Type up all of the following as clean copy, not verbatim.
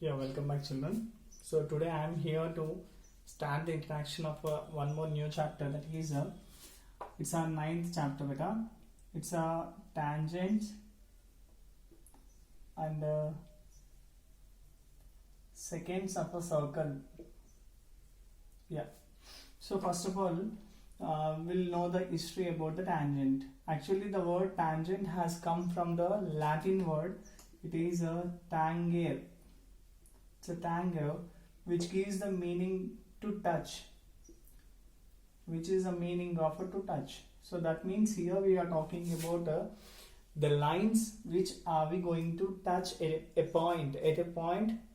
Yeah, welcome back, children. So today I am here to start the introduction of one more new chapter, that is it's our ninth chapter. Beta. It's a tangent and seconds of a circle. Yeah. So first of all, we'll know the history about the tangent. Actually, the word tangent has come from the Latin word. It is a tangere. It's a tangere, which gives the meaning to touch, which is the meaning of to touch. So that means here we are talking about the lines which are we going to touch a point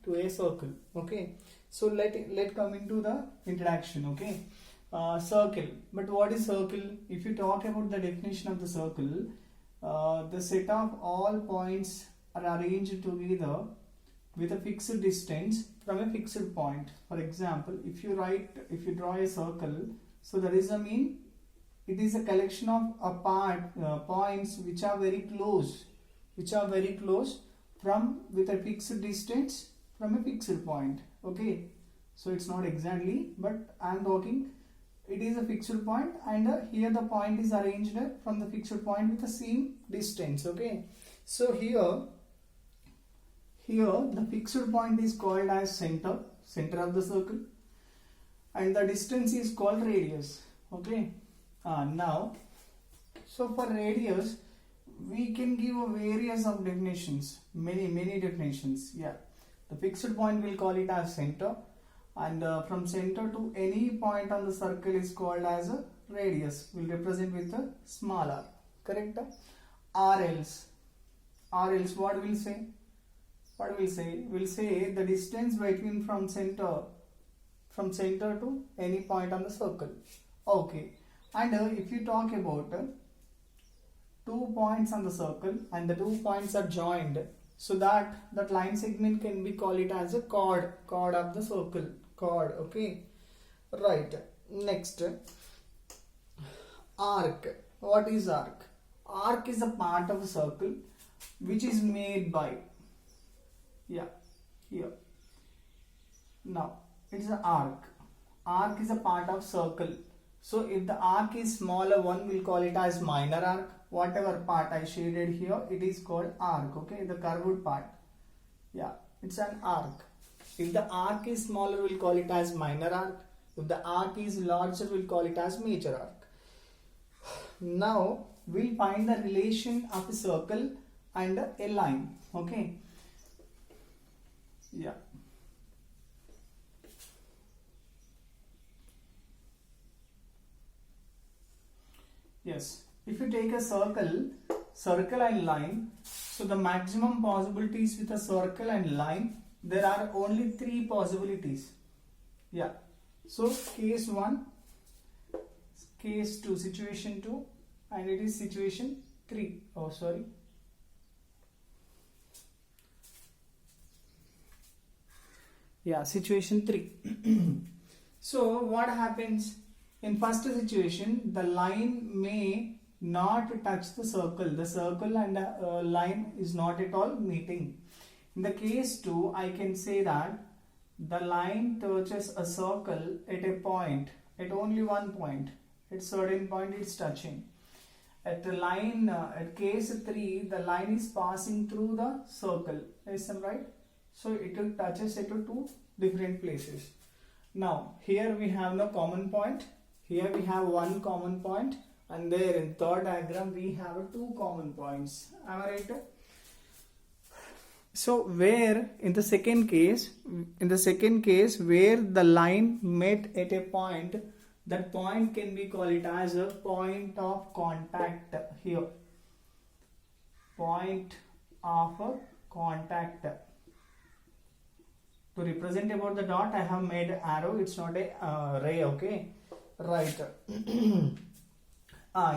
to a circle. Okay, so let come into the introduction. Okay, circle. But what is circle? If you talk about the definition of the circle, the set of all points are arranged together with a fixed distance from a fixed point. For example, if you draw a circle, so that is mean it is a collection of points which are very close, from with a fixed distance from a fixed point. Okay, so it's not exactly, but I am talking it is a fixed point, and here the point is arranged from the fixed point with the same distance. Okay, so here the fixed point is called as center of the circle, and the distance is called radius. Okay, now, so for radius we can give a various of definitions, many definitions. Yeah, the fixed point will call it as center, and from center to any point on the circle is called as a radius, will represent with a small r. Correct? Or else what will say? We'll say the distance between from center to any point on the circle. Okay, and if you talk about 2 points on the circle and the 2 points are joined, so that line segment can be called it as a chord of the circle. Chord. Okay, right. Next, arc. What is arc? Arc is a part of a circle which is made by, here. Now, it is an arc. Arc is a part of circle. So, if the arc is smaller one, we'll call it as minor arc. Whatever part I shaded here, it is called arc. Okay, the curved part. Yeah, it's an arc. If the arc is smaller, we'll call it as minor arc. If the arc is larger, we'll call it as major arc. Now, we'll find the relation of a circle and a line. Okay. Yeah. Yes. If you take a circle and line, so the maximum possibilities with a circle and line, there are only 3 possibilities. Yeah. So case 1, case 2, situation 2, and it is situation 3. Oh, sorry. Yeah, situation 3. So what happens in first situation? The line may not touch the circle. The circle and line is not at all meeting. In the case 2, I can say that the line touches a circle at a point, at only one point. At certain point it's touching. At the line, at case 3, the line is passing through the circle. Is that right? So it touches at 2 different places. Now here we have no common point. Here we have one common point, and there in third diagram we have 2 common points. Am I right? So where in the second case where the line met at a point, that point can be called it as a point of contact. Here, point of contact. To represent about the dot, I have made arrow. It's not a ray. Okay, right. In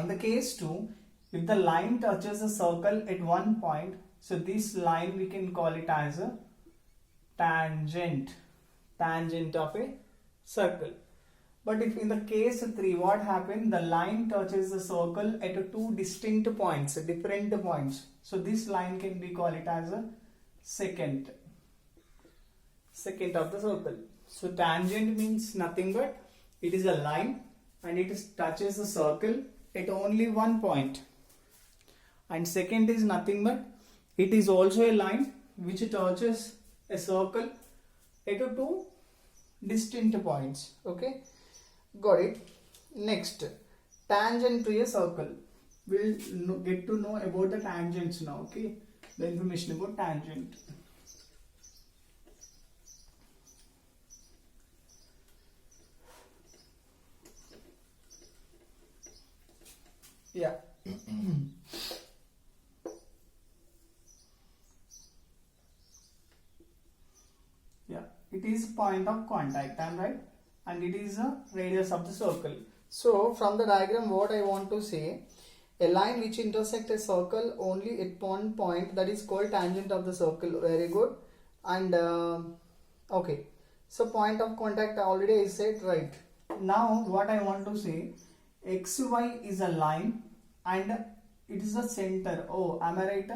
the case 2, if the line touches a circle at one point, so this line we can call it as a tangent of a circle. But if in the case 3, what happened? The line touches the circle at 2 distinct points, different points. So this line can be called it as a secant. secant of the circle. So tangent means nothing but it is a line and it touches the circle at only one point. And secant is nothing but it is also a line which touches a circle at two distinct points. Okay, got it. Next, tangent to a circle. We'll get to know about the tangents now. Okay, the information about tangent. Yeah. Yeah, it is point of contact, I'm right, and it is a radius of the circle. So from the diagram what I want to say, a line which intersects a circle only at one point, that is called tangent of the circle. Very good. And okay, so point of contact already I said, right. Now what I want to say, xy is a line and it is a center. Oh, am I right?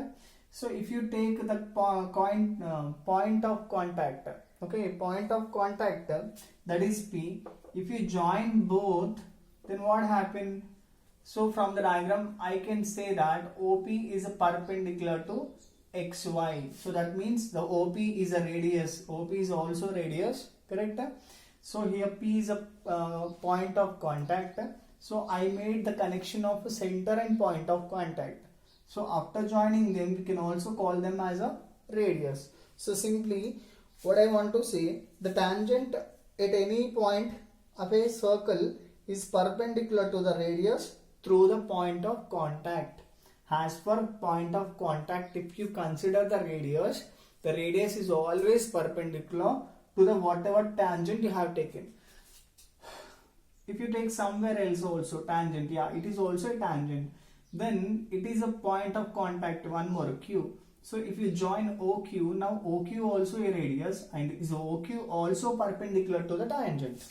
So if you take the point of contact, okay, point of contact, that is P. If you join both, then what happened? So from the diagram I can say that OP is perpendicular to XY. So that means the OP is a radius. OP is also radius, correct? So here P is a point of contact. So I made the connection of a center and point of contact. So after joining them, we can also call them as a radius. So simply what I want to say, the tangent at any point of a circle is perpendicular to the radius through the point of contact. As per point of contact, if you consider the radius is always perpendicular to the whatever tangent you have taken. If you take somewhere else also tangent, yeah, it is also a tangent. Then it is a point of contact, one more, Q. So if you join OQ, now OQ also a radius and is OQ also perpendicular to the tangent.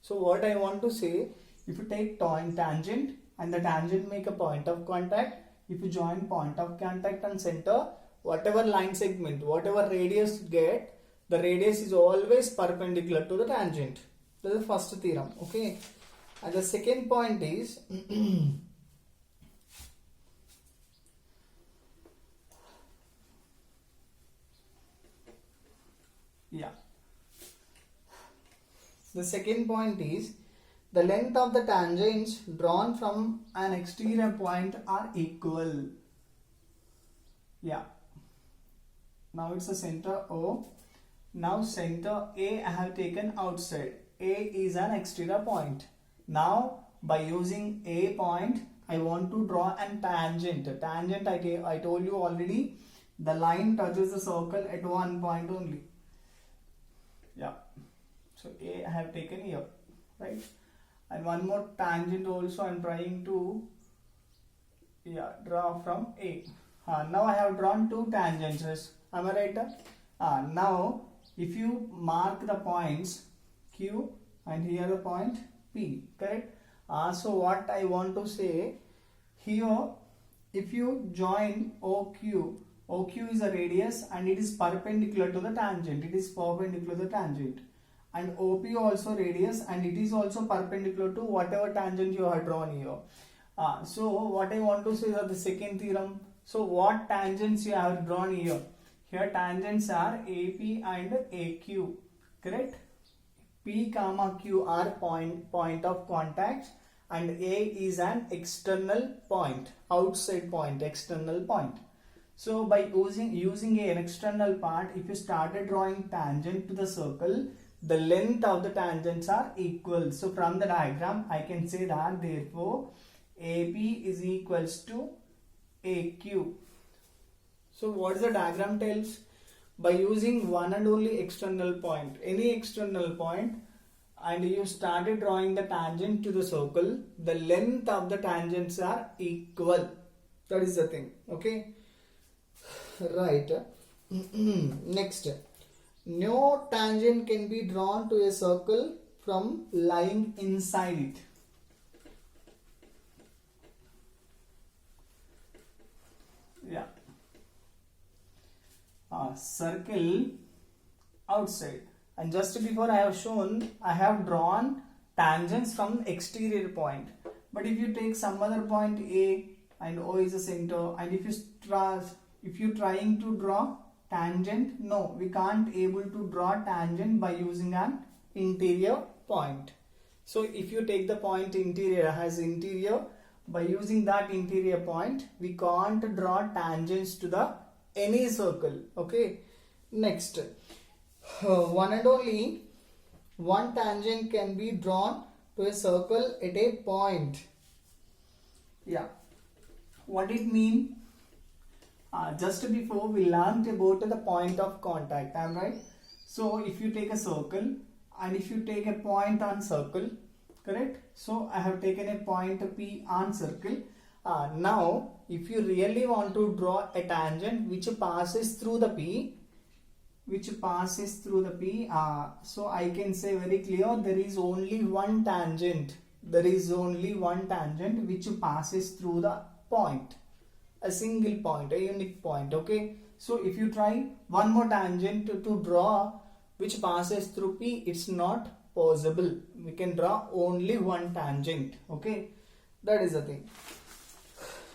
So what I want to say, if you take tangent and the tangent make a point of contact, if you join point of contact and center, whatever line segment, whatever radius get, the radius is always perpendicular to the tangent. That is the first theorem. Okay, and the second point is yeah, the second point is the length of the tangents drawn from an exterior point are equal. Yeah, now it's a center O. Now center A I have taken outside. A is an exterior point. Now by using A point, I want to draw an tangent. Tangent I told you already, the line touches the circle at one point only. Yeah, so A I have taken here, right? And one more tangent also I am trying to draw from A. Now I have drawn two tangents. Am I right? Now if you mark the points Q and here the point P, correct? So what I want to say here, if you join OQ, OQ is a radius and it is perpendicular to the tangent. It is perpendicular to the tangent. And OP also radius and it is also perpendicular to whatever tangent you have drawn here. So what I want to say is the second theorem. So what tangents you have drawn here? Here tangents are AP and AQ, correct? P comma Q are point of contact and A is an external point, outside point, external point. So by using an external part, if you started drawing tangent to the circle, the length of the tangents are equal. So from the diagram, I can say that therefore AP is equals to AQ. So what the diagram tells? By using one and only external point, any external point, and you started drawing the tangent to the circle, the length of the tangents are equal. That is the thing. Okay. Right. Next. No tangent can be drawn to a circle from lying inside it. Yeah. Circle outside. And just before I have shown, I have drawn tangents from exterior point. But if you take some other point A and O is a center, and if you trying to draw tangent, no, we can't able to draw tangent by using an interior point. So if you take the point interior as interior, by using that interior point, we can't draw tangents to the any circle. Okay. Next, one and only one tangent can be drawn to a circle at a point. Yeah. What it mean? Just before we learned about the point of contact. Am I right? So if you take a circle and if you take a point on circle, correct? So I have taken a point P on circle. Now if you really want to draw a tangent which passes through the P, so I can say very clear, there is only one tangent. There is only one tangent which passes through the point. A single point, a unique point. Okay. So if you try one more tangent to draw which passes through P, it's not possible. We can draw only one tangent. Okay. That is the thing.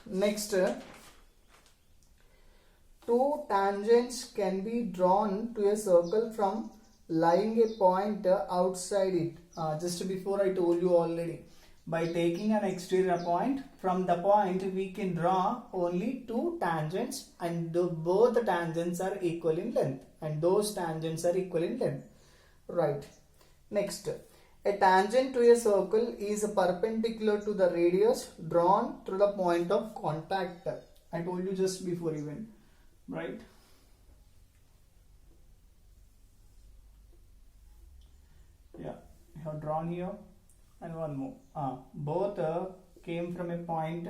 Next, two tangents can be drawn to a circle from lying a point outside it. Just before I told you already, by taking an exterior point, from the point we can draw only two tangents, and both the tangents are equal in length, and those tangents are equal in length. Right. Next, a tangent to a circle is perpendicular to the radius drawn through the point of contact. I told you just before even. Right. Yeah, I have drawn here and one more. Both came from a point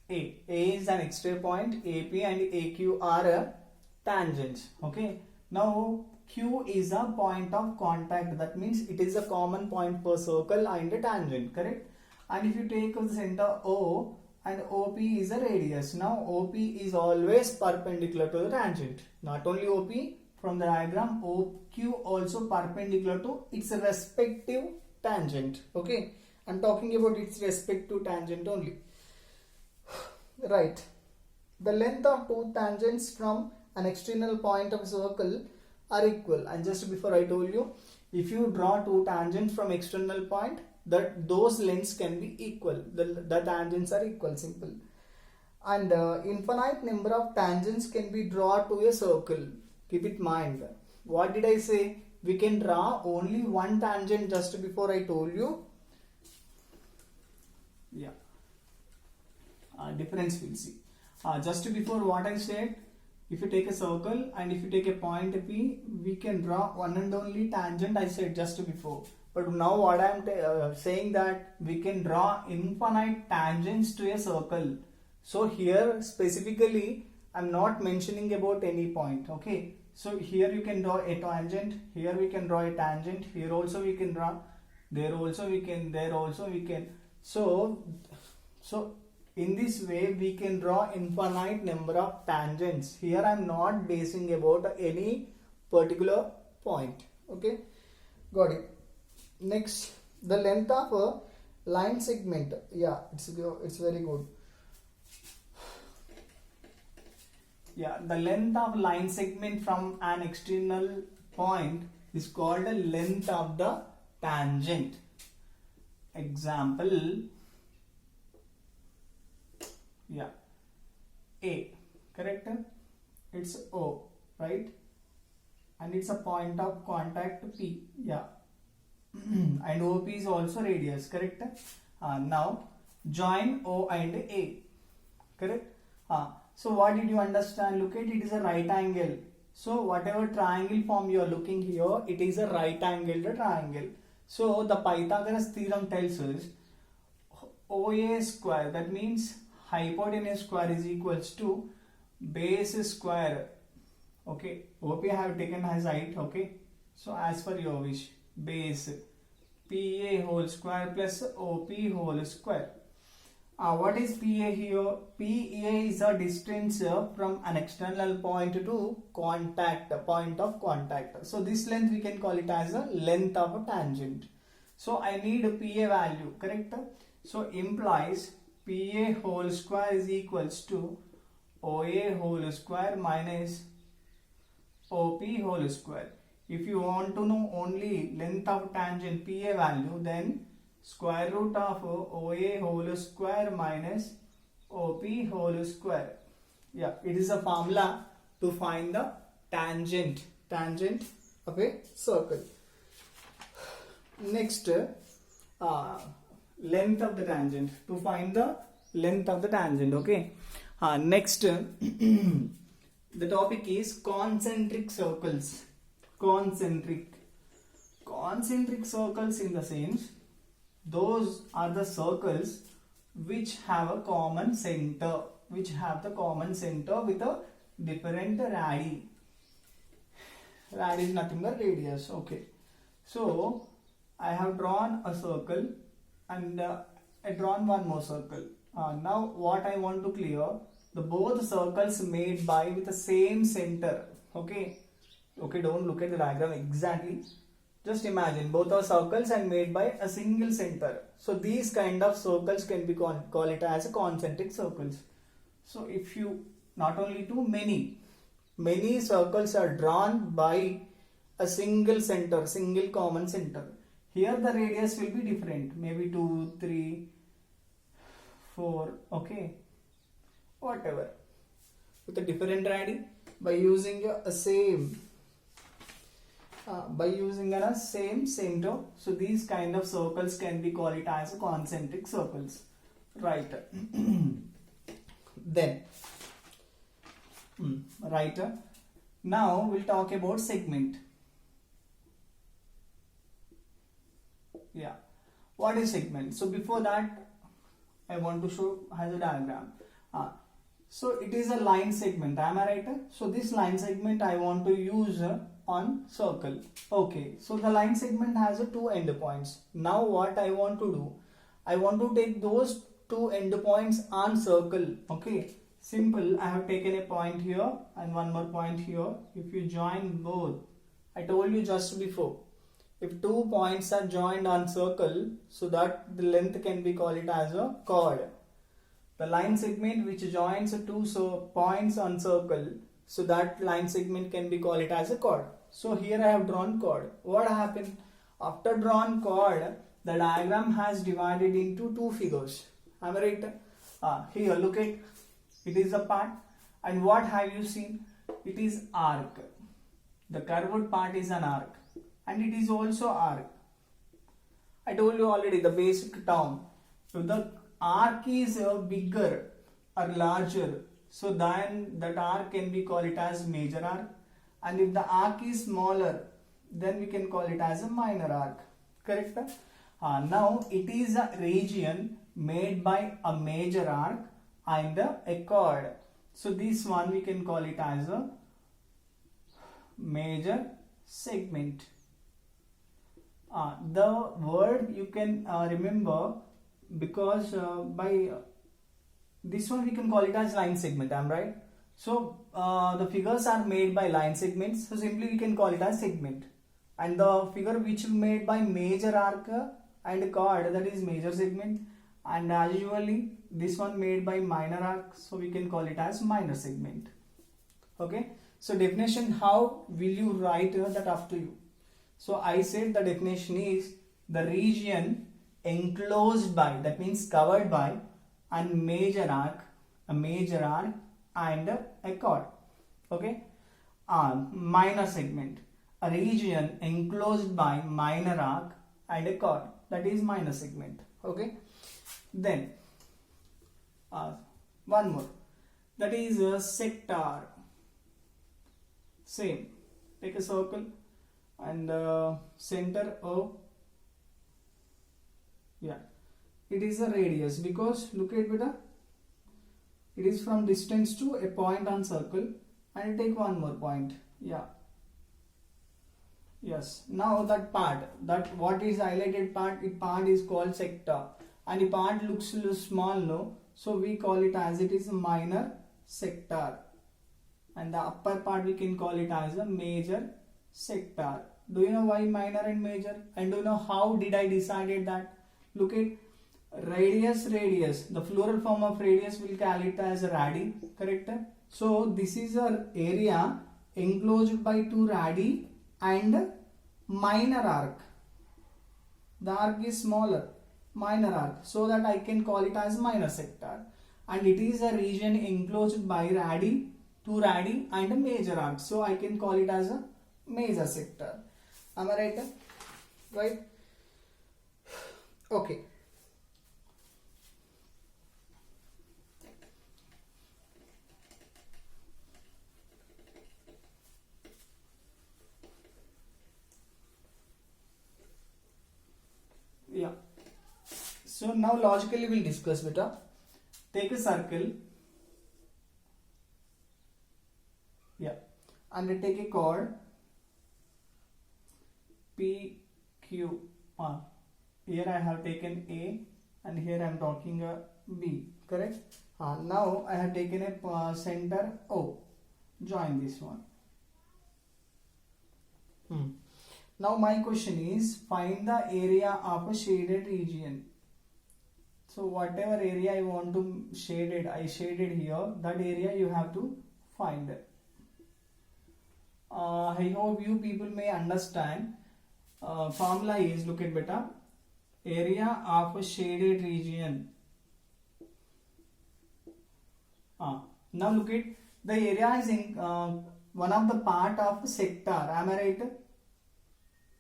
A. A is an exterior point. AP and AQ are tangents. Okay. Now Q is a point of contact. That means it is a common point per circle and a tangent. Correct. And if you take the center O, and OP is a radius. Now OP is always perpendicular to the tangent. Not only OP, from the diagram OQ also perpendicular to its respective tangent. Okay, I'm talking about its respective tangent only. Right. The length of two tangents from an external point of a circle are equal. And just before I told you, if you draw two tangents from external point, that those lengths can be equal. The tangents are equal, simple. And infinite number of tangents can be drawn to a circle. Keep it in mind. What did I say? We can draw only one tangent. Just before I told you. Yeah. Difference we'll see. Just before what I said, if you take a circle and if you take a point P, we can draw one and only tangent. I said just before. But now what I am saying that we can draw infinite tangents to a circle. So here specifically I am not mentioning about any point. Okay. So here you can draw a tangent. Here we can draw a tangent. Here also we can draw. There also we can. There also we can. So in this way we can draw infinite number of tangents. Here I am not basing about any particular point. Okay. Got it. Next, the length of a line segment. Yeah, it's very good. Yeah, the length of line segment from an external point is called the length of the tangent. Example. Yeah, A, correct? It's O, right? And it's a point of contact P. Yeah. And OP is also radius, correct? Now join O and A, correct? So what did you understand? Look at it is a right angle. So whatever triangle form you are looking here, it is a right angled triangle. So the Pythagoras theorem tells us OA square, that means hypotenuse square is equals to base square. Okay, OP I have taken as height. Okay, so as per your wish, base PA whole square plus OP whole square. What is PA here? PA is a distance from an external point to contact, point of contact. So this length we can call it as a length of a tangent. So I need a PA value, correct? So implies PA whole square is equals to OA whole square minus OP whole square. If you want to know only length of tangent PA value, then square root of OA whole square minus OP whole square. Yeah, it is a formula to find the tangent of a circle. Next, length of the tangent, to find the length of the tangent. Okay. Next, the topic is concentric circles. Concentric circles, in the sense, those are the circles which have a common center, with a different radii. Radii is nothing but radius. Okay. So I have drawn a circle and I drawn one more circle. Now what I want to clear, the both circles made by with the same center. Okay, don't look at the diagram exactly. Just imagine both are circles and made by a single center. So these kind of circles can be call it as a concentric circles. So if you, not only two, many circles are drawn by a single center, single common center. Here the radius will be different, maybe 2, 3, 4, okay, whatever, with a different radii, by using a same same center. So these kind of circles can be called it as concentric circles, right? Then right, now we'll talk about segment. Yeah, what is segment? So before that, I want to show as a diagram. So it is a line segment, am I right? So this line segment I want to use on circle. Okay, so the line segment has two endpoints. Now what I want to do, I want to take those two endpoints on circle. Okay, simple. I have taken a point here and one more point here. If you join both, I told you just before, if 2 points are joined on circle, so that the length can be called it as a chord. The line segment which joins 2 points on circle, so that line segment can be called it as a chord. So here I have drawn chord. What happened? After drawn chord, the diagram has divided into 2 figures. Am I right? Here look at, it is a part, and what have you seen? It is arc. The curved part is an arc, and it is also arc. I told you already the basic term. If the arc is bigger or larger, so then that arc can be called it as major arc, and if the arc is smaller, then we can call it as a minor arc. Correct? Now it is a region made by a major arc and a chord. So this one we can call it as a major segment. The word you can remember, because by this one we can call it as line segment, am I right? So the figures are made by line segments, so simply we can call it as segment, and the figure which is made by major arc and chord, that is major segment, and as usually this one made by minor arc, so we can call it as minor segment. Okay, so definition, how will you write that up to you? So I said the definition is the region enclosed by, that means covered by, and major arc and a chord. Okay, minor segment, a region enclosed by minor arc and a chord, that is minor segment. Okay, then one more, that is a sector. Same, take a circle and center O. Yeah, it is a radius, because look at beta, it is from distance to a point on circle, and take one more point. Yeah, yes. Now that part, that what is highlighted part, it part is called sector, and the part looks a little small, no? So we call it as it is a minor sector, and the upper part we can call it as a major sector. Do you know why minor and major? And do you know how did I decided that? Look at radius, the plural form of radius will call it as radii, correct? So this is our area enclosed by 2 radii and minor arc. The arc is smaller, minor arc, so that I can call it as minor sector. And it is a region enclosed by radii, 2 radii and a major arc, so I can call it as a major sector. Am I right? Right? Okay. Yeah. So now logically we'll discuss, beta. Take a circle. Yeah. And take a chord PQR. Here I have taken A and here I am talking a B. Correct? Now I have taken a center O. Join this one. Now my question is, find the area of a shaded region. So whatever area I want to shaded, I shaded here, that area you have to find. I hope you people may understand. Formula is, look at beta, area of a shaded region. Now look at the area is in one of the part of sector. Am I right?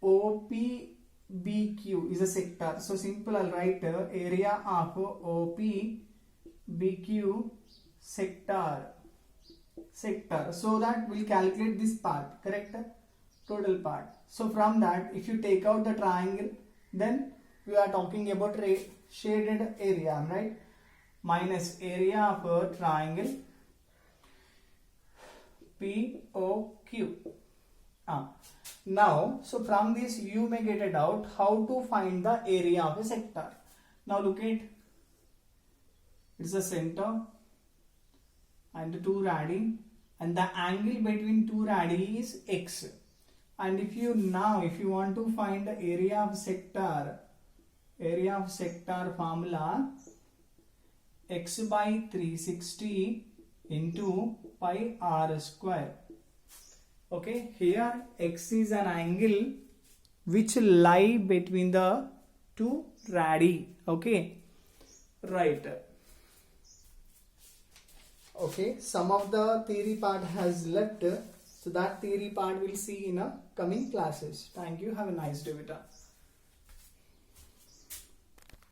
OPBQ is a sector. So simple, I'll write area of OPBQ sector. So that we'll calculate this part, correct? Total part. So from that, if you take out the triangle, then we are talking about shaded area, right? Minus area of a triangle POQ. Now, so from this you may get a doubt how to find the area of a sector. Now look at, it's the center and 2 radii, and the angle between 2 radii is x. And if you want to find the area of sector formula, x by 360 into pi r square. Okay, here x is an angle which lie between the 2 radii. Okay, right. Okay, some of the theory part has left, so that theory part we'll see in a coming classes. Thank you. Have a nice day, beta.